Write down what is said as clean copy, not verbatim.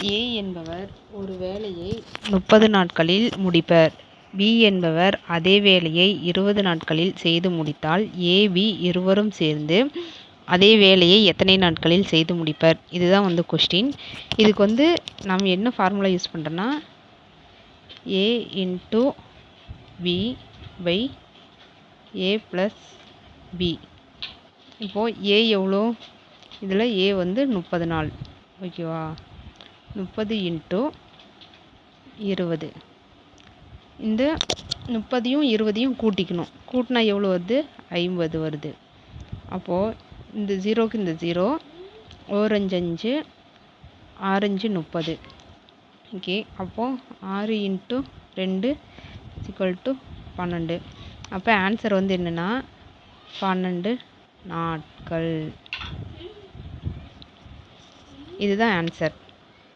ஏ என்பவர் ஒரு வேலையை 30 நாட்களில் முடிப்பர். பி என்பவர் அதே வேலையை 20 நாட்களில் செய்து முடித்தால் ஏ, பி இருவரும் சேர்ந்து அதே வேலையை எத்தனை நாட்களில் செய்து முடிப்பர்? இதுதான் கொஸ்டின். இதுக்கு நம்ம என்ன ஃபார்முலா யூஸ் பண்ணுறோன்னா A into B by A plus B. இப்போது ஏ எவ்வளோ? இதில் ஏ 30 நாள். ஓகேவா? 30 இன்ட்டு 20. இந்த 30யும் 20யும் கூட்டிக்கணும். கூட்டினா எவ்வளோ வருது? 50 வருது. அப்போது இந்த 0க்கு இந்த 0, 1 5 5, 6 5 30. ஓகே, அப்போது 6 இன்ட்டு 2 = 12. அப்போ ஆன்சர் என்னென்னா 12 நாட்கள். இதுதான் ஆன்சர்.